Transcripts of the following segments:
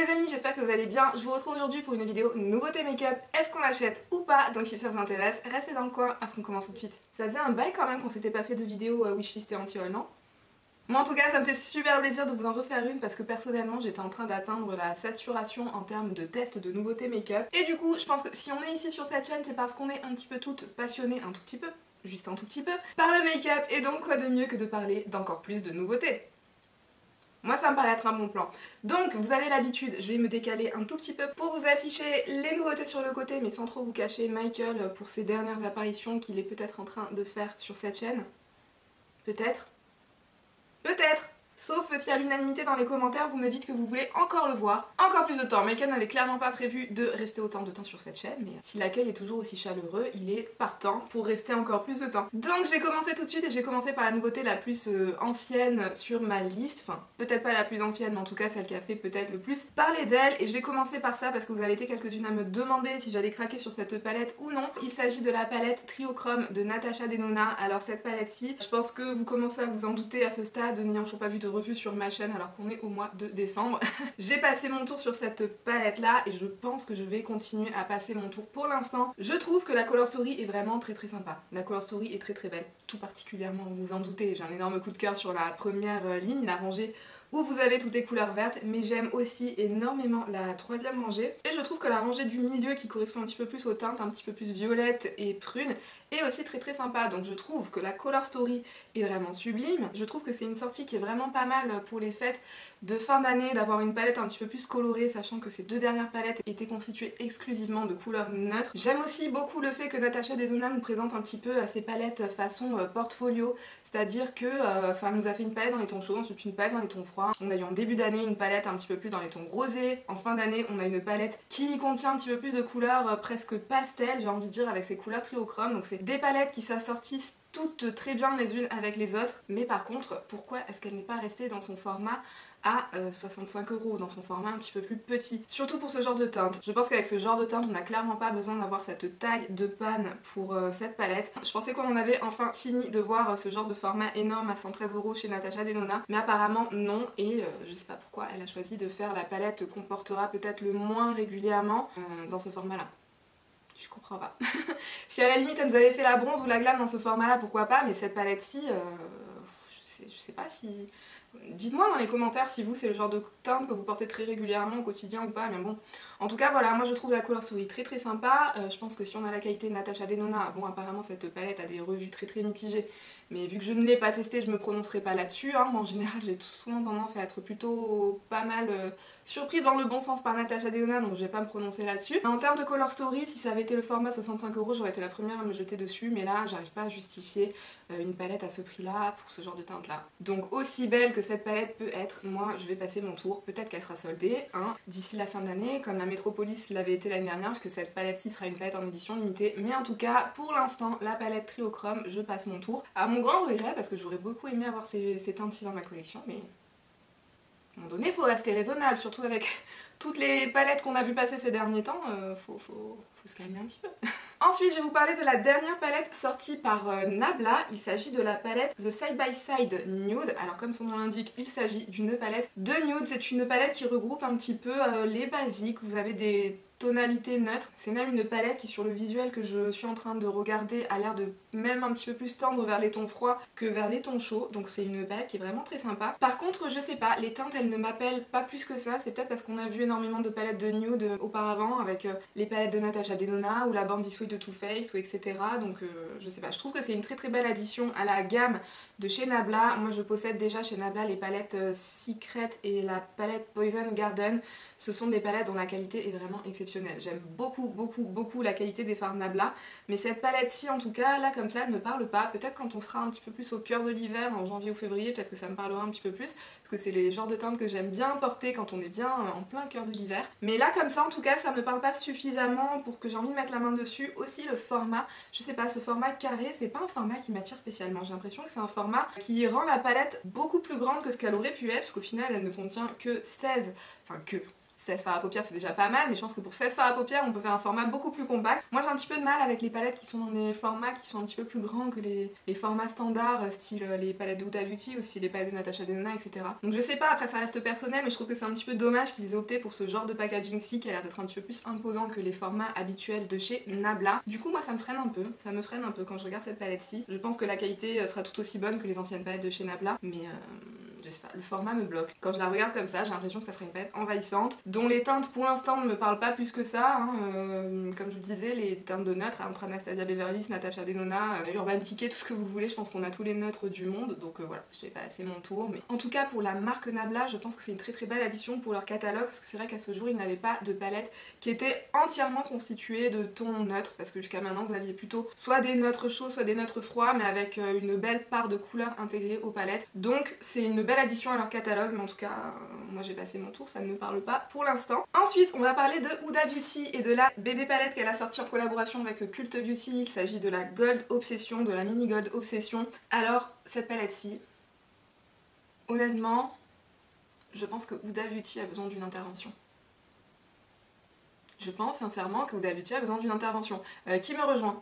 les amis, j'espère que vous allez bien. Je vous retrouve aujourd'hui pour une vidéo nouveauté make-up. Est-ce qu'on achète ou pas? Donc si ça vous intéresse, restez dans le coin parce qu'on commence tout de suite. Ça faisait un bail quand même qu'on s'était pas fait de vidéo wishlist et anti-haul, non? Moi en tout cas ça me fait super plaisir de vous en refaire une parce que personnellement j'étais en train d'atteindre la saturation en termes de tests de nouveautés make-up. Et du coup je pense que si on est ici sur cette chaîne c'est parce qu'on est un petit peu toutes passionnées, un tout petit peu, juste un tout petit peu, par le make-up. Et donc quoi de mieux que de parler d'encore plus de nouveautés. Moi ça me paraît être un bon plan. Donc vous avez l'habitude, je vais me décaler un tout petit peu pour vous afficher les nouveautés sur le côté mais sans trop vous cacher Michael pour ses dernières apparitions qu'il est peut-être en train de faire sur cette chaîne. Peut-être. Peut-être. Sauf si à l'unanimité dans les commentaires vous me dites que vous voulez encore le voir, encore plus de temps. Michael n'avait clairement pas prévu de rester autant de temps sur cette chaîne, mais si l'accueil est toujours aussi chaleureux, il est partant pour rester encore plus de temps. Donc je vais commencer tout de suite et je vais commencer par la nouveauté la plus ancienne sur ma liste, enfin peut-être pas la plus ancienne mais en tout cas celle qui a fait peut-être le plus parler d'elle, et je vais commencer par ça parce que vous avez été quelques-unes à me demander si j'allais craquer sur cette palette ou non. Il s'agit de la palette Triochrome de Natasha Denona. Alors cette palette-ci, je pense que vous commencez à vous en douter à ce stade, n'ayant toujours pas vu de revue sur ma chaîne alors qu'on est au mois de décembre. J'ai passé mon tour sur cette palette là et je pense que je vais continuer à passer mon tour pour l'instant. Je trouve que la color story est vraiment très sympa. La color story est très belle, tout particulièrement, vous vous en doutez, j'ai un énorme coup de cœur sur la première ligne, la rangée où vous avez toutes les couleurs vertes, mais j'aime aussi énormément la troisième rangée. Et je trouve que la rangée du milieu qui correspond un petit peu plus aux teintes, un petit peu plus violette et prune, est aussi très sympa. Donc je trouve que la color story est vraiment sublime. Je trouve que c'est une sortie qui est vraiment pas mal pour les fêtes de fin d'année, d'avoir une palette un petit peu plus colorée, sachant que ces deux dernières palettes étaient constituées exclusivement de couleurs neutres. J'aime aussi beaucoup le fait que Natasha Denona nous présente un petit peu ces palettes façon portfolio, c'est-à-dire que elle nous a fait une palette dans les tons chauds, ensuite une palette dans les tons froids. On a eu en début d'année une palette un petit peu plus dans les tons rosés. En fin d'année, on a une palette qui contient un petit peu plus de couleurs presque pastel, j'ai envie de dire, avec ces couleurs Triochrome. Donc c'est des palettes qui s'assortissent toutes très bien les unes avec les autres. Mais par contre, pourquoi est-ce qu'elle n'est pas restée dans son format à 65 €, dans son format un petit peu plus petit, surtout pour ce genre de teinte? Je pense qu'avec ce genre de teinte on n'a clairement pas besoin d'avoir cette taille de panne pour cette palette. Je pensais qu'on en avait enfin fini de voir ce genre de format énorme à 113 € chez Natasha Denona, mais apparemment non, et je sais pas pourquoi elle a choisi de faire la palette qu'on portera peut-être le moins régulièrement dans ce format là. Je comprends pas. Si à la limite elle nous avait fait la bronze ou la glam dans ce format là, pourquoi pas, mais cette palette-ci, je sais pas si... Dites-moi dans les commentaires si vous c'est le genre de teinte que vous portez très régulièrement au quotidien ou pas, mais bon. En tout cas voilà, moi je trouve la color story très sympa. Je pense que si on a la qualité de Natasha Denona, bon apparemment cette palette a des revues très mitigées, mais vu que je ne l'ai pas testée je me prononcerai pas là-dessus. Moi en général j'ai souvent tendance à être plutôt pas mal surprise dans le bon sens par Natasha Denona, donc je vais pas me prononcer là-dessus. En termes de color story, si ça avait été le format 65 € j'aurais été la première à me jeter dessus, mais là j'arrive pas à justifier une palette à ce prix là pour ce genre de teinte là. Donc aussi belle que cette palette peut être, moi je vais passer mon tour, peut-être qu'elle sera soldée d'ici la fin d'année comme la Metropolis l'avait été l'année dernière, parce que cette palette-ci sera une palette en édition limitée. Mais en tout cas pour l'instant la palette Triochrome, je passe mon tour, à mon grand regret parce que j'aurais beaucoup aimé avoir ces teintes-ci dans ma collection, mais à un moment donné faut rester raisonnable, surtout avec toutes les palettes qu'on a vu passer ces derniers temps, faut se calmer un petit peu. Ensuite je vais vous parler de la dernière palette sortie par Nabla. Il s'agit de la palette The Side by Side Nude. Alors comme son nom l'indique, il s'agit d'une palette de nude. C'est une palette qui regroupe un petit peu les basiques. Vous avez des tonalité neutre. C'est même une palette qui sur le visuel que je suis en train de regarder a l'air de même un petit peu plus tendre vers les tons froids que vers les tons chauds, donc c'est une palette qui est vraiment très sympa. Par contre je sais pas, les teintes elles ne m'appellent pas plus que ça, c'est peut-être parce qu'on a vu énormément de palettes de nude auparavant avec les palettes de Natasha Denona ou la Born This Way de Too Faced ou etc. Donc je sais pas, je trouve que c'est une très belle addition à la gamme de chez Nabla. Moi je possède déjà chez Nabla les palettes Secret et la palette Poison Garden. Ce sont des palettes dont la qualité est vraiment exceptionnelle. J'aime beaucoup la qualité des fards Nabla, mais cette palette-ci en tout cas, là comme ça, elle me parle pas. Peut-être quand on sera un petit peu plus au cœur de l'hiver, en janvier ou février, peut-être que ça me parlera un petit peu plus, parce que c'est les genres de teintes que j'aime bien porter quand on est bien en plein cœur de l'hiver. Mais là comme ça en tout cas, ça me parle pas suffisamment pour que j'ai envie de mettre la main dessus. Aussi le format, je sais pas, ce format carré, c'est pas un format qui m'attire spécialement. J'ai l'impression que c'est un format qui rend la palette beaucoup plus grande que ce qu'elle aurait pu être, parce qu'au final elle ne contient que 16 16 fards à paupières c'est déjà pas mal, mais je pense que pour 16 fards à paupières on peut faire un format beaucoup plus compact. Moi j'ai un petit peu de mal avec les palettes qui sont dans des formats qui sont un petit peu plus grands que les formats standards, style les palettes de Huda Beauty ou style les palettes de Natasha Denona, etc. Donc je sais pas, après ça reste personnel, mais je trouve que c'est un petit peu dommage qu'ils aient opté pour ce genre de packaging-ci qui a l'air d'être un petit peu plus imposant que les formats habituels de chez Nabla. Du coup moi ça me freine un peu, quand je regarde cette palette-ci. Je pense que la qualité sera tout aussi bonne que les anciennes palettes de chez Nabla, mais je sais pas, le format me bloque. Quand je la regarde comme ça, j'ai l'impression que ça serait une palette envahissante, dont les teintes pour l'instant ne me parlent pas plus que ça. Comme je vous disais, les teintes de neutres entre Anastasia Beverly Hills, Natasha Denona, Urban Decay, tout ce que vous voulez, je pense qu'on a tous les neutres du monde, donc voilà, je vais passer mon tour. Mais en tout cas, pour la marque Nabla, je pense que c'est une très très belle addition pour leur catalogue, parce que c'est vrai qu'à ce jour, ils n'avaient pas de palette qui était entièrement constituée de tons neutres, parce que jusqu'à maintenant, vous aviez plutôt soit des neutres chauds, soit des neutres froids, mais avec une belle part de couleurs intégrée aux palettes. Donc c'est une belle addition à leur catalogue, mais en tout cas moi j'ai passé mon tour, ça ne me parle pas pour l'instant. Ensuite on va parler de Huda Beauty et de la bébé palette qu'elle a sortie en collaboration avec Cult Beauty. Il s'agit de la Gold Obsession, de la mini Gold Obsession. Alors cette palette-ci, honnêtement, je pense que Huda Beauty a besoin d'une intervention. Je pense sincèrement que Huda Beauty a besoin d'une intervention. Qui me rejoint?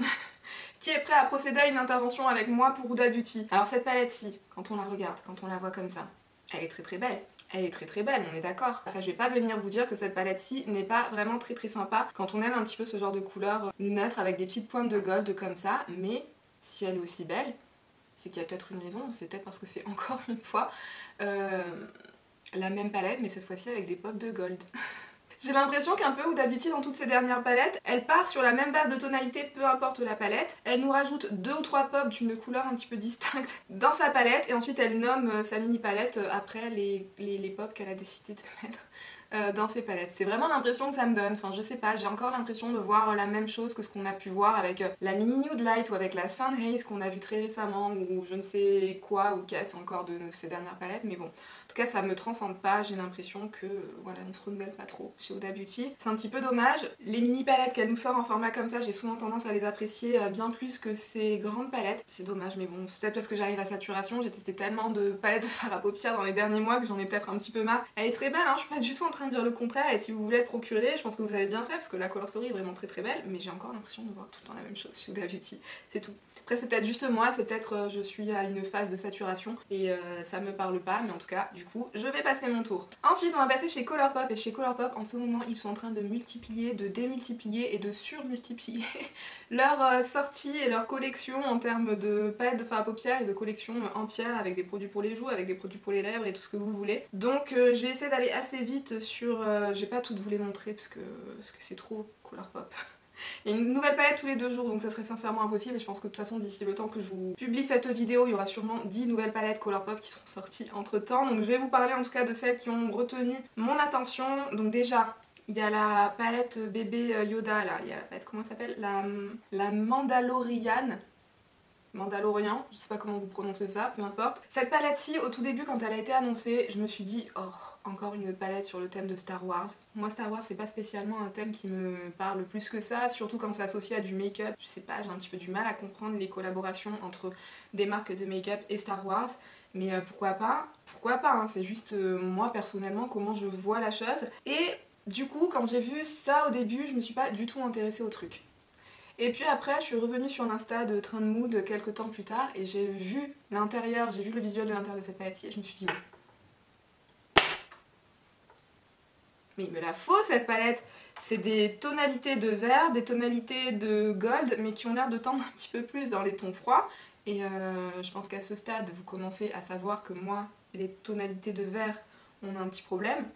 Qui est prêt à procéder à une intervention avec moi pour Huda Beauty? Alors cette palette-ci, quand on la regarde, quand on la voit comme ça, elle est très très belle. Elle est très très belle, on est d'accord. Ça, je vais pas venir vous dire que cette palette-ci n'est pas vraiment très très sympa quand on aime un petit peu ce genre de couleur neutre avec des petites pointes de gold comme ça, mais si elle est aussi belle, c'est qu'il y a peut-être une raison, c'est peut-être parce que c'est encore une fois la même palette, mais cette fois-ci avec des pops de gold. J'ai l'impression qu'un peu Huda Beauty dans toutes ces dernières palettes, elle part sur la même base de tonalité, peu importe la palette. Elle nous rajoute 2 ou 3 pops d'une couleur un petit peu distincte dans sa palette et ensuite elle nomme sa mini palette après les pops qu'elle a décidé de mettre dans ses palettes. C'est vraiment l'impression que ça me donne, enfin je sais pas, j'ai encore l'impression de voir la même chose que ce qu'on a pu voir avec la mini Nude Light ou avec la Sun Haze qu'on a vu très récemment ou je ne sais quoi ou qu'est-ce encore de ces dernières palettes, mais bon. En tout cas ça me transcende pas, j'ai l'impression que voilà, on se renouvelle pas trop chez Huda Beauty. C'est un petit peu dommage. Les mini palettes qu'elle nous sort en format comme ça, j'ai souvent tendance à les apprécier bien plus que ces grandes palettes. C'est dommage mais bon, c'est peut-être parce que j'arrive à saturation, j'ai testé tellement de palettes de fard à paupières dans les derniers mois que j'en ai peut-être un petit peu marre. Elle est très belle, hein, je suis pas du tout en train de dire le contraire et si vous voulez être procurer, je pense que vous avez bien fait parce que la Color Story est vraiment très très belle, mais j'ai encore l'impression de voir tout le temps la même chose chez Huda Beauty, c'est tout. Après c'est peut-être juste moi, c'est peut-être je suis à une phase de saturation et ça me parle pas, mais en tout cas du coup je vais passer mon tour. Ensuite on va passer chez Colourpop et chez Colourpop en ce moment ils sont en train de multiplier, de démultiplier et de surmultiplier leurs sorties et leurs collections en termes de palettes de fard à paupières et de collections entières avec des produits pour les joues, avec des produits pour les lèvres et tout ce que vous voulez. Donc je vais essayer d'aller assez vite sur... je vais pas toutes vous les montrer parce que c'est trop Colourpop. Il y a une nouvelle palette tous les 2 jours donc ça serait sincèrement impossible et je pense que de toute façon d'ici le temps que je vous publie cette vidéo il y aura sûrement 10 nouvelles palettes Colourpop qui seront sorties entre temps. Donc je vais vous parler en tout cas de celles qui ont retenu mon attention. Donc déjà il y a la palette bébé Yoda là, il y a la palette comment elle s'appelle, la Mandalorian. Mandalorian, je sais pas comment vous prononcez ça, peu importe. Cette palette-ci, au tout début quand elle a été annoncée, je me suis dit oh, encore une palette sur le thème de Star Wars. Moi Star Wars c'est pas spécialement un thème qui me parle plus que ça, surtout quand c'est associé à du make-up. Je sais pas, j'ai un petit peu du mal à comprendre les collaborations entre des marques de make-up et Star Wars. Mais pourquoi pas hein, c'est juste moi personnellement comment je vois la chose. Et du coup quand j'ai vu ça au début, je me suis pas du tout intéressée au truc. Et puis après je suis revenue sur l'Insta de Train de Mood quelques temps plus tard et j'ai vu l'intérieur, j'ai vu le visuel de l'intérieur de cette palette-ci et je me suis dit mais il me la faut cette palette. C'est des tonalités de vert, des tonalités de gold mais qui ont l'air de tendre un petit peu plus dans les tons froids et je pense qu'à ce stade vous commencez à savoir que moi les tonalités de vert on a un petit problème.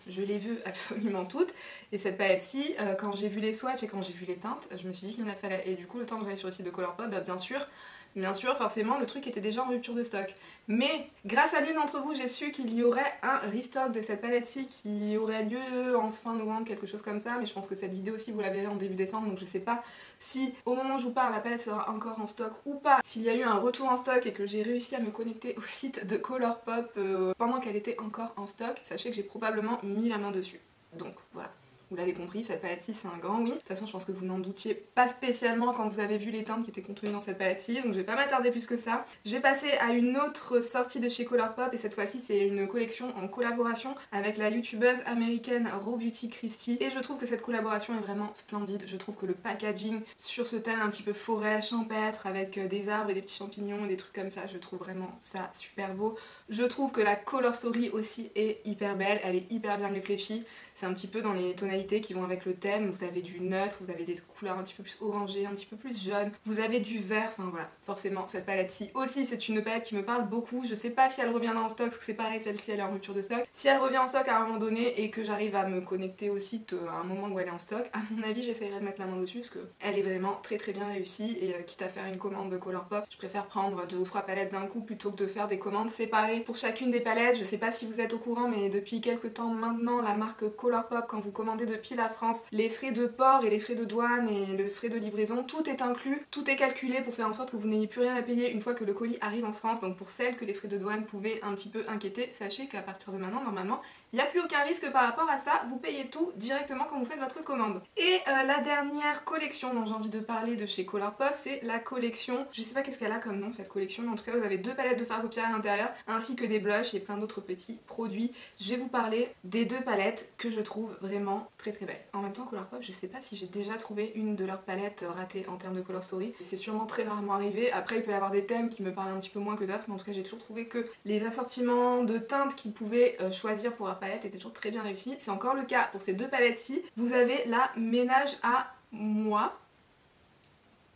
Je les veux absolument toutes et cette palette-ci, quand j'ai vu les swatchs et quand j'ai vu les teintes, je me suis dit qu'il me la fallait. Et du coup le temps que j'allais sur le site de Colourpop, bah bien sûr forcément le truc était déjà en rupture de stock. Mais grâce à l'une d'entre vous j'ai su qu'il y aurait un restock de cette palette-ci qui aurait lieu en fin novembre, quelque chose comme ça, mais je pense que cette vidéo aussi vous la verrez en début décembre donc je sais pas si au moment où je vous parle la palette sera encore en stock ou pas. S'il y a eu un retour en stock et que j'ai réussi à me connecter au site de Colourpop pendant qu'elle était encore en stock, sachez que j'ai probablement mis la main dessus. Donc voilà. Vous l'avez compris, cette palette-ci c'est un grand oui. De toute façon je pense que vous n'en doutiez pas spécialement quand vous avez vu les teintes qui étaient contenues dans cette palette-ci, donc je vais pas m'attarder plus que ça. Je vais passer à une autre sortie de chez Colourpop et cette fois-ci c'est une collection en collaboration avec la youtubeuse américaine Raw Beauty Kristi et je trouve que cette collaboration est vraiment splendide. Je trouve que le packaging sur ce thème un petit peu forêt, champêtre avec des arbres et des petits champignons et des trucs comme ça, je trouve vraiment ça super beau. Je trouve que la color story aussi est hyper belle, elle est hyper bien réfléchie. C'est un petit peu dans les tonalités qui vont avec le thème, vous avez du neutre, vous avez des couleurs un petit peu plus orangées, un petit peu plus jaunes, vous avez du vert, enfin voilà, forcément cette palette-ci aussi c'est une palette qui me parle beaucoup, je sais pas si elle reviendra en stock, parce que c'est pareil, celle-ci elle est en rupture de stock. Si elle revient en stock à un moment donné et que j'arrive à me connecter au site à un moment où elle est en stock, à mon avis j'essaierai de mettre la main dessus parce qu'elle est vraiment très très bien réussie et quitte à faire une commande de Colourpop, je préfère prendre 2 ou 3 palettes d'un coup plutôt que de faire des commandes séparées pour chacune des palettes. Je sais pas si vous êtes au courant mais depuis quelques temps maintenant la marque Colourpop, quand vous commandez depuis la France, les frais de port et les frais de douane et le frais de livraison, tout est inclus, tout est calculé pour faire en sorte que vous n'ayez plus rien à payer une fois que le colis arrive en France. Donc pour celles que les frais de douane pouvaient un petit peu inquiéter, sachez qu'à partir de maintenant normalement il n'y a plus aucun risque par rapport à ça, vous payez tout directement quand vous faites votre commande. Et la dernière collection dont j'ai envie de parler de chez Colourpop, c'est la collection, je sais pas qu'est-ce qu'elle a comme nom cette collection, mais en tout cas vous avez 2 palettes de fard à paupières à l'intérieur, ainsi que des blushs et plein d'autres petits produits. Je vais vous parler des 2 palettes que je trouve vraiment très très belles. En même temps Colourpop, je sais pas si j'ai déjà trouvé une de leurs palettes ratées en termes de color story, c'est sûrement très rarement arrivé. Après il peut y avoir des thèmes qui me parlent un petit peu moins que d'autres, mais en tout cas j'ai toujours trouvé que les assortiments de teintes qu'ils pouvaient choisir pour leur palette étaient toujours très bien réussis. C'est encore le cas pour ces 2 palettes-ci. Vous avez la Ménage à moi,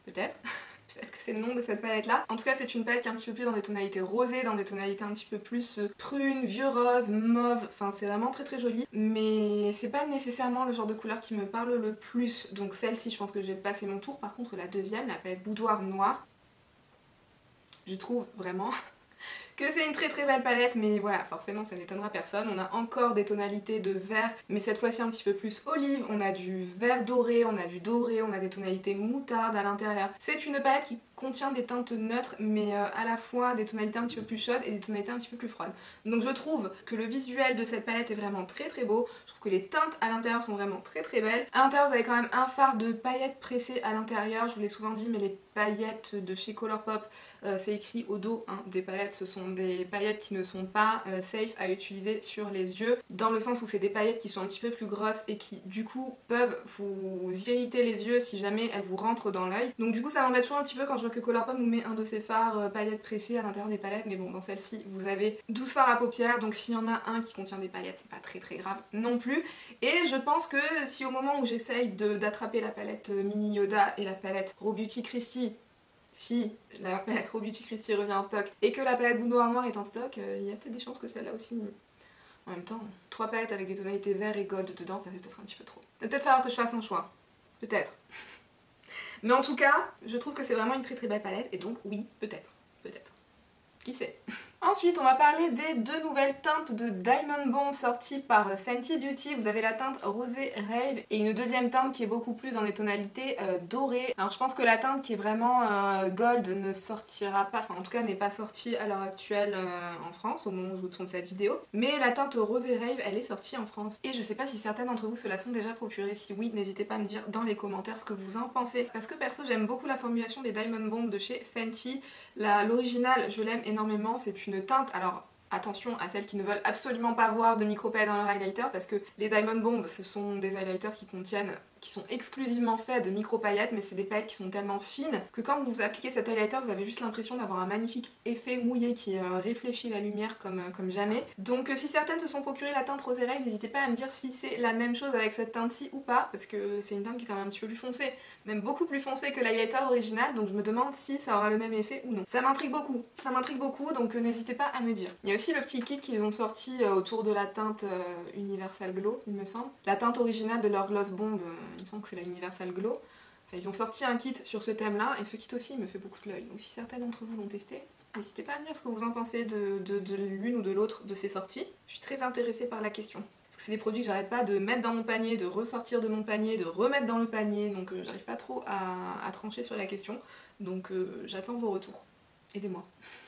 peut-être. Peut-être que c'est le nom de cette palette là. En tout cas c'est une palette qui est un petit peu plus dans des tonalités rosées, dans des tonalités un petit peu plus prunes, vieux rose, mauve, enfin c'est vraiment très très joli. Mais c'est pas nécessairement le genre de couleur qui me parle le plus. Donc celle-ci je pense que je vais passer mon tour. Par contre la deuxième, la palette Boudoir Noir, je trouve vraiment que c'est une très très belle palette, mais voilà, forcément ça n'étonnera personne. On a encore des tonalités de vert, mais cette fois-ci un petit peu plus olive. On a du vert doré, on a du doré, on a des tonalités moutarde à l'intérieur. C'est une palette qui contient des teintes neutres, mais à la fois des tonalités un petit peu plus chaudes et des tonalités un petit peu plus froides. Donc je trouve que le visuel de cette palette est vraiment très très beau. Je trouve que les teintes à l'intérieur sont vraiment très très belles. À l'intérieur vous avez quand même un fard de paillettes pressées à l'intérieur. Je vous l'ai souvent dit, mais les paillettes de chez Colourpop, c'est écrit au dos hein, des palettes, ce sont des paillettes qui ne sont pas safe à utiliser sur les yeux, dans le sens où c'est des paillettes qui sont un petit peu plus grosses et qui du coup peuvent vous irriter les yeux si jamais elles vous rentrent dans l'œil. Donc du coup ça m'embête toujours un petit peu quand je vois que Colourpop nous met un de ces fards paillettes pressées à l'intérieur des palettes, mais bon dans celle-ci vous avez 12 fards à paupières, donc s'il y en a un qui contient des paillettes c'est pas très très grave non plus. Et je pense que si au moment où j'essaye d'attraper la palette Mini Yoda et la palette Raw Beauty Kristi, si la palette Raw Beauty Kristi revient en stock et que la palette Boudoir Noir est en stock, il y a peut-être des chances que celle-là aussi. En même temps, 3 palettes avec des tonalités vert et gold dedans, ça fait peut-être un petit peu trop. Il va peut-être falloir que je fasse un choix. Peut-être. Mais en tout cas, je trouve que c'est vraiment une très très belle palette et donc oui, peut-être. Peut-être. Qui sait. Ensuite, on va parler des 2 nouvelles teintes de Diamond Bomb sorties par Fenty Beauty. Vous avez la teinte Rosé Rave et une deuxième teinte qui est beaucoup plus dans des tonalités dorées. Alors je pense que la teinte qui est vraiment gold ne sortira pas, enfin en tout cas n'est pas sortie à l'heure actuelle en France au moment où je vous tourne cette vidéo. Mais la teinte Rosé Rave, elle est sortie en France. Et je sais pas si certaines d'entre vous se la sont déjà procurées. Si oui, n'hésitez pas à me dire dans les commentaires ce que vous en pensez. Parce que perso, j'aime beaucoup la formulation des Diamond Bomb de chez Fenty. L'original, je l'aime énormément, c'est une teinte, alors attention à celles qui ne veulent absolument pas voir de micro-paillettes dans leur highlighter parce que les Diamond Bomb ce sont des highlighters qui sont exclusivement faits de micro-paillettes, mais c'est des paillettes qui sont tellement fines que quand vous appliquez cet highlighter vous avez juste l'impression d'avoir un magnifique effet mouillé qui réfléchit la lumière comme jamais. Donc si certaines se sont procurées la teinte Rosé Rave, n'hésitez pas à me dire si c'est la même chose avec cette teinte-ci ou pas, parce que c'est une teinte qui est quand même un petit peu plus foncée, même beaucoup plus foncée que l'highlighter original, donc je me demande si ça aura le même effet ou non. Ça m'intrigue beaucoup, donc n'hésitez pas à me dire. Il y a aussi le petit kit qu'ils ont sorti autour de la teinte Universal Glow, il me semble. La teinte originale de leur Gloss Bomb, il me semble que c'est la Universal Glow. Enfin, ils ont sorti un kit sur ce thème-là, et ce kit aussi me fait beaucoup de l'œil. Donc si certains d'entre vous l'ont testé, n'hésitez pas à me dire ce que vous en pensez de l'une ou de l'autre de ces sorties. Je suis très intéressée par la question. Parce que c'est des produits que j'arrête pas de mettre dans mon panier, de ressortir de mon panier, de remettre dans le panier, donc j'arrive pas trop à trancher sur la question. Donc j'attends vos retours. Aidez-moi.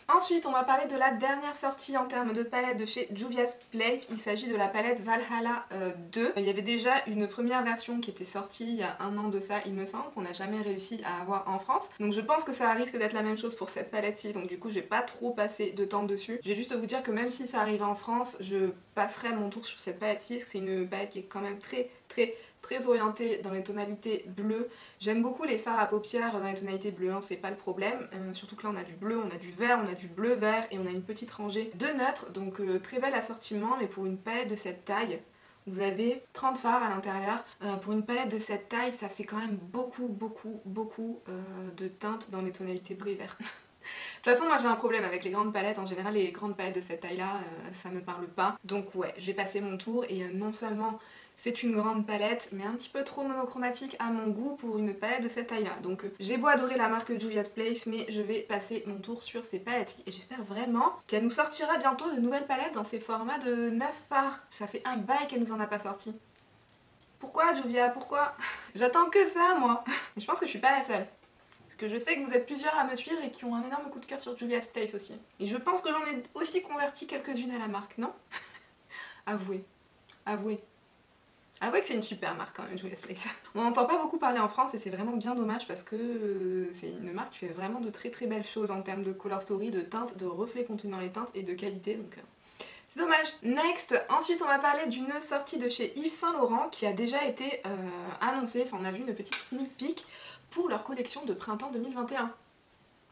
Ensuite, on va parler de la dernière sortie en termes de palette de chez Juvia's Place. Il s'agit de la palette Valhalla 2. Il y avait déjà une première version qui était sortie il y a un an de ça, il me semble, qu'on n'a jamais réussi à avoir en France. Donc je pense que ça risque d'être la même chose pour cette palette-ci, donc du coup je vais pas trop passer de temps dessus. Je vais juste vous dire que même si ça arrive en France, je passerai mon tour sur cette palette-ci, parce que c'est une palette qui est quand même très orientée dans les tonalités bleues. J'aime beaucoup les fards à paupières dans les tonalités bleues, hein, c'est pas le problème. Surtout que là on a du bleu, on a du vert, on a du bleu vert et on a une petite rangée de neutres. Donc très bel assortiment, mais pour une palette de cette taille, vous avez 30 fards à l'intérieur. Pour une palette de cette taille, ça fait quand même beaucoup de teintes dans les tonalités bleu et vert. De toute façon, moi j'ai un problème avec les grandes palettes. En général, les grandes palettes de cette taille-là, ça me parle pas. Donc ouais, je vais passer mon tour et non seulement c'est une grande palette, mais un petit peu trop monochromatique à mon goût pour une palette de cette taille-là. Donc j'ai beau adorer la marque Juvia's Place, mais je vais passer mon tour sur ces palettes et j'espère vraiment qu'elle nous sortira bientôt de nouvelles palettes dans ces formats de 9 fards. Ça fait un bail qu'elle nous en a pas sorti. Pourquoi Juvia? Pourquoi? J'attends que ça moi. Je pense que je suis pas la seule. Parce que je sais que vous êtes plusieurs à me suivre et qui ont un énorme coup de cœur sur Juvia's Place aussi. Et je pense que j'en ai aussi converti quelques-unes à la marque, non? Avouez. Avouez. Avouez que c'est une super marque quand même, Juvia's Place. On n'entend pas beaucoup parler en France et c'est vraiment bien dommage parce que c'est une marque qui fait vraiment de très belles choses en termes de color story, de teintes, de reflets contenus dans les teintes et de qualité, donc c'est dommage. Next, ensuite on va parler d'une sortie de chez Yves Saint Laurent qui a déjà été annoncée, enfin on a vu une petite sneak peek pour leur collection de printemps 2021.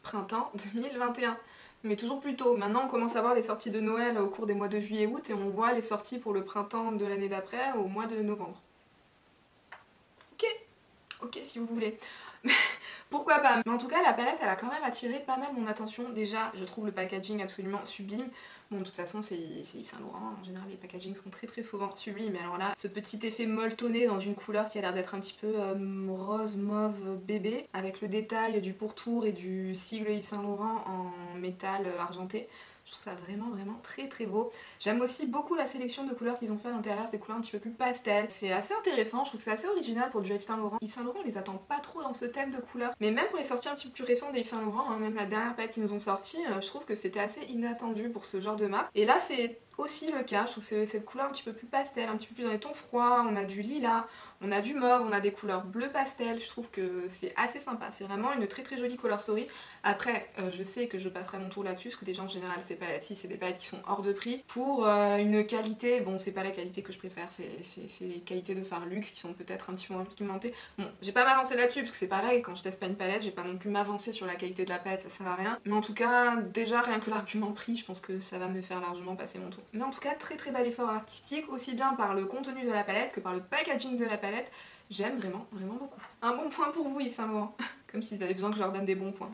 Printemps 2021. Mais toujours plus tôt. Maintenant on commence à voir les sorties de Noël au cours des mois de juillet et août et on voit les sorties pour le printemps de l'année d'après au mois de novembre. Ok si vous voulez. Pourquoi pas. Mais en tout cas la palette elle a quand même attiré pas mal mon attention. Déjà je trouve le packaging absolument sublime. Bon de toute façon c'est Yves Saint Laurent, en général les packagings sont très souvent sublimes. Mais alors là ce petit effet molletonné dans une couleur qui a l'air d'être un petit peu rose mauve bébé, avec le détail du pourtour et du sigle Yves Saint Laurent en métal argenté. Je trouve ça vraiment très beau. J'aime aussi beaucoup la sélection de couleurs qu'ils ont fait à l'intérieur, c'est des couleurs un petit peu plus pastel. C'est assez intéressant, je trouve que c'est assez original pour du Yves Saint Laurent. Yves Saint Laurent on les attend pas trop dans ce thème de couleurs. Mais même pour les sorties un petit peu plus récentes des Yves Saint Laurent, hein, même la dernière palette qu'ils nous ont sortie, je trouve que c'était assez inattendu pour ce genre de marque. Et là c'est aussi le cas, je trouve que c'est cette couleur un petit peu plus pastel, un petit peu plus dans les tons froids, on a du lilas, on a du mauve, on a des couleurs bleu pastel, je trouve que c'est assez sympa, c'est vraiment une très jolie color story. Après, je sais que je passerai mon tour là-dessus, parce que déjà en général ces palettes-ci, c'est des palettes qui sont hors de prix, pour une qualité, bon c'est pas la qualité que je préfère, c'est les qualités de fard luxe qui sont peut-être un petit peu moins pigmentées. Bon, j'ai pas m'avancer là-dessus, parce que c'est pareil, quand je teste pas une palette, j'ai pas non plus m'avancer sur la qualité de la palette, ça sert à rien. Mais en tout cas, déjà rien que l'argument prix, je pense que ça va me faire largement passer mon tour. Mais en tout cas, très bel effort artistique, aussi bien par le contenu de la palette que par le packaging de la palette. J'aime vraiment beaucoup. Un bon point pour vous Yves Saint Laurent. Comme s'ils avaient besoin que je leur donne des bons points.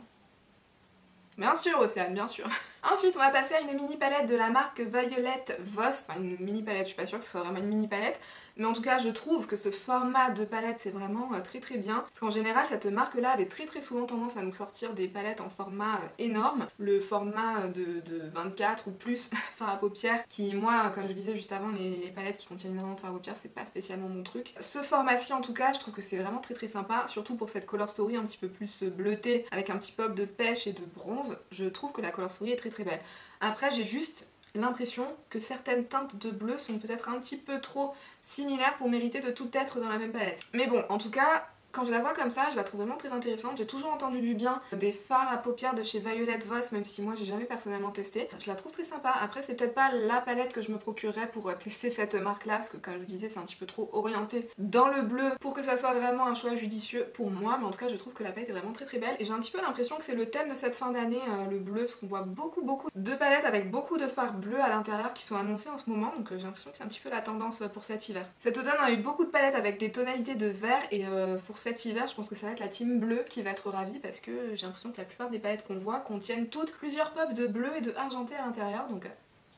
Bien sûr Océane, bien sûr. Ensuite on va passer à une mini palette de la marque Violet Voss. Enfin une mini palette, je suis pas sûre que ce soit vraiment une mini palette. Mais en tout cas je trouve que ce format de palette c'est vraiment très bien. Parce qu'en général cette marque là avait très souvent tendance à nous sortir des palettes en format énorme. Le format de 24 ou plus fard à paupières qui moi comme je disais juste avant les palettes qui contiennent énormément de fard à paupières c'est pas spécialement mon truc. Ce format-ci en tout cas je trouve que c'est vraiment très sympa. Surtout pour cette color story un petit peu plus bleutée avec un petit pop de pêche et de bronze. Je trouve que la color story est très belle. Après j'ai juste l'impression que certaines teintes de bleu sont peut-être un petit peu trop similaires pour mériter de tout être dans la même palette. Mais bon, en tout cas, quand je la vois comme ça, je la trouve vraiment très intéressante. J'ai toujours entendu du bien des fards à paupières de chez Violet Voss, même si moi j'ai jamais personnellement testé. Je la trouve très sympa. Après c'est peut-être pas la palette que je me procurerais pour tester cette marque là, parce que comme je vous disais c'est un petit peu trop orienté dans le bleu pour que ça soit vraiment un choix judicieux pour moi. Mais en tout cas je trouve que la palette est vraiment très belle et j'ai un petit peu l'impression que c'est le thème de cette fin d'année, le bleu, parce qu'on voit beaucoup de palettes avec beaucoup de fards bleus à l'intérieur qui sont annoncées en ce moment. Donc j'ai l'impression que c'est un petit peu la tendance pour cet hiver. Cet automne on a eu beaucoup de palettes avec des tonalités de vert et pour cet hiver je pense que ça va être la team bleue qui va être ravie parce que j'ai l'impression que la plupart des palettes qu'on voit contiennent toutes plusieurs pops de bleu et de argenté à l'intérieur, donc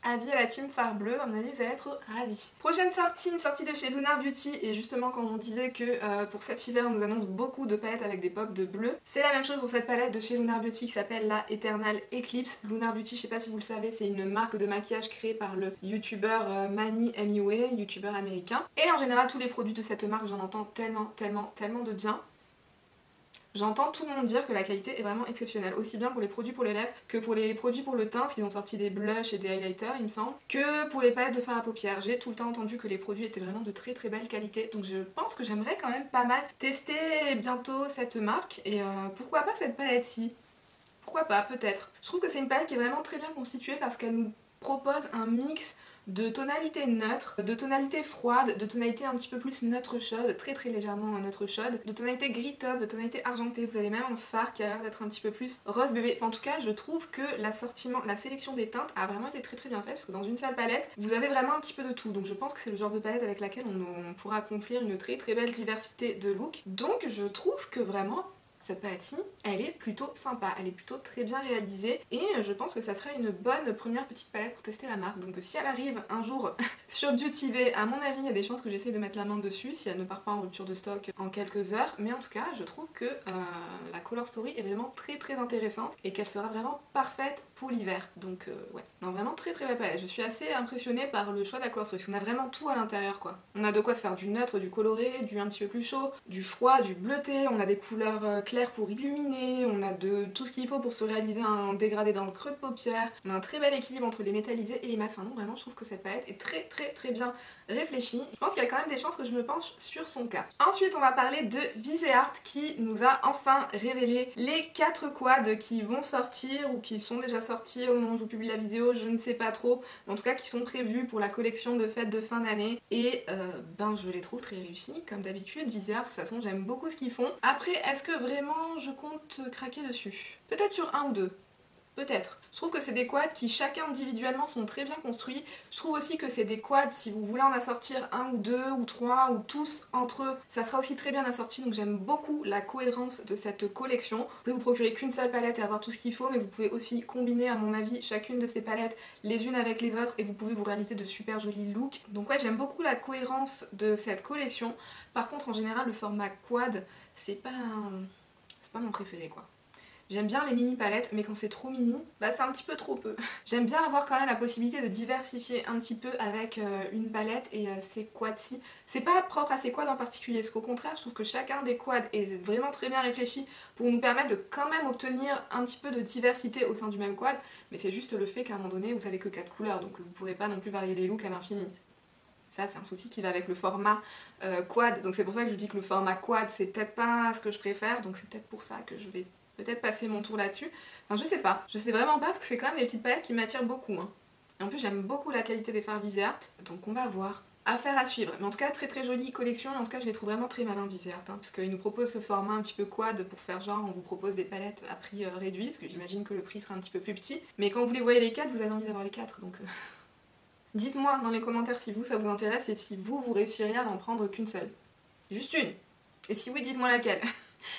avis à la team fard bleu, à mon avis vous allez être ravis. Prochaine sortie, une sortie de chez Lunar Beauty, et justement quand on disait que pour cet hiver on nous annonce beaucoup de palettes avec des pops de bleu, c'est la même chose pour cette palette de chez Lunar Beauty qui s'appelle la Eternal Eclipse. Lunar Beauty, je sais pas si vous le savez, c'est une marque de maquillage créée par le youtubeur Manny MUA, youtubeur américain, et en général tous les produits de cette marque j'en entends tellement de bien. j'entends tout le monde dire que la qualité est vraiment exceptionnelle, aussi bien pour les produits pour les lèvres que pour les produits pour le teint, parce qu'ils ont sorti des blushs et des highlighters il me semble, que pour les palettes de fard à paupières. J'ai tout le temps entendu que les produits étaient vraiment de très très belle qualité, donc je pense que j'aimerais quand même pas mal tester bientôt cette marque, et pourquoi pas cette palette-ci. Pourquoi pas, peut-être. Je trouve que c'est une palette qui est vraiment très bien constituée parce qu'elle nous propose un mix de tonalités neutres, de tonalités froides, de tonalités un petit peu plus neutre chaude, très très légèrement neutre chaude, de tonalités gris top, de tonalités argentées. Vous avez même un fard qui a l'air d'être un petit peu plus rose bébé. Enfin, en tout cas, je trouve que la sélection des teintes a vraiment été très très bien faite parce que dans une seule palette, vous avez vraiment un petit peu de tout. Donc je pense que c'est le genre de palette avec laquelle on pourra accomplir une très très belle diversité de looks. Donc je trouve que vraiment cette palette-ci, elle est plutôt sympa, elle est plutôt très bien réalisée et je pense que ça serait une bonne première petite palette pour tester la marque. Donc si elle arrive un jour sur Beauty Bay, à mon avis il y a des chances que j'essaye de mettre la main dessus si elle ne part pas en rupture de stock en quelques heures. Mais en tout cas je trouve que la Color Story est vraiment très très intéressante et qu'elle sera vraiment parfaite pour l'hiver. Donc ouais, non, vraiment très très belle palette. Je suis assez impressionnée par le choix de la Color Story. On a vraiment tout à l'intérieur quoi. On a de quoi se faire du neutre, du coloré, du un petit peu plus chaud, du froid, du bleuté, on a des couleurs claires pour illuminer, on a de tout ce qu'il faut pour se réaliser un dégradé dans le creux de paupière, on a un très bel équilibre entre les métallisés et les mat. Enfin non, vraiment je trouve que cette palette est très très très bien réfléchie. Je pense qu'il y a quand même des chances que je me penche sur son cas. Ensuite on va parler de Viseart qui nous a enfin révélé les 4 quads qui vont sortir ou qui sont déjà sortis au moment où je vous publie la vidéo, je ne sais pas trop, mais en tout cas qui sont prévus pour la collection de fêtes de fin d'année et ben je les trouve très réussis comme d'habitude. Viseart de toute façon j'aime beaucoup ce qu'ils font. Après est-ce que vraiment je compte craquer dessus? Peut-être sur un ou deux. Peut-être. Je trouve que c'est des quads qui chacun individuellement sont très bien construits. Je trouve aussi que c'est des quads, si vous voulez en assortir un ou deux ou trois ou tous entre eux, ça sera aussi très bien assorti. Donc j'aime beaucoup la cohérence de cette collection. Vous pouvez vous procurer qu'une seule palette et avoir tout ce qu'il faut, mais vous pouvez aussi combiner à mon avis chacune de ces palettes les unes avec les autres et vous pouvez vous réaliser de super jolis looks. Donc ouais, j'aime beaucoup la cohérence de cette collection. Par contre en général le format quad c'est pas mon préféré quoi. J'aime bien les mini palettes, mais quand c'est trop mini, bah c'est un petit peu trop peu. J'aime bien avoir quand même la possibilité de diversifier un petit peu avec une palette et ces quads-ci. C'est pas propre à ces quads en particulier, parce qu'au contraire, je trouve que chacun des quads est vraiment très bien réfléchi pour nous permettre de quand même obtenir un petit peu de diversité au sein du même quad, mais c'est juste le fait qu'à un moment donné, vous avez que 4 couleurs, donc vous pourrez pas non plus varier les looks à l'infini. Ça c'est un souci qui va avec le format quad, donc c'est pour ça que je dis que le format quad c'est peut-être pas ce que je préfère, donc c'est peut-être pour ça que je vais peut-être passer mon tour là-dessus. Enfin je sais pas, je sais vraiment pas parce que c'est quand même des petites palettes qui m'attirent beaucoup. Hein. Et en plus j'aime beaucoup la qualité des fards Viseart, donc on va voir. Affaire à suivre, mais en tout cas très très jolie collection, en tout cas je les trouve vraiment très malins Viseart, hein, parce qu'ils nous proposent ce format un petit peu quad pour faire genre on vous propose des palettes à prix réduit, parce que j'imagine que le prix sera un petit peu plus petit, mais quand vous les voyez les 4, vous avez envie d'avoir les 4, donc... Dites-moi dans les commentaires si vous ça vous intéresse et si vous réussiriez à n'en prendre qu'une seule. Juste une. Et si oui, dites-moi laquelle.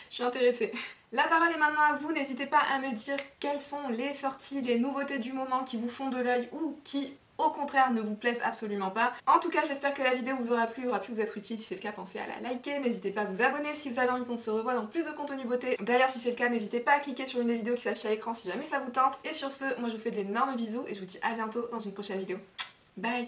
Je suis intéressée. La parole est maintenant à vous, n'hésitez pas à me dire quelles sont les sorties, les nouveautés du moment qui vous font de l'œil ou qui au contraire ne vous plaisent absolument pas. En tout cas j'espère que la vidéo vous aura plu, aura pu vous être utile. Si c'est le cas pensez à la liker, n'hésitez pas à vous abonner si vous avez envie qu'on se revoie dans plus de contenu beauté. D'ailleurs si c'est le cas n'hésitez pas à cliquer sur une des vidéos qui s'affiche à l'écran si jamais ça vous tente. Et sur ce, moi je vous fais d'énormes bisous et je vous dis à bientôt dans une prochaine vidéo. Bye!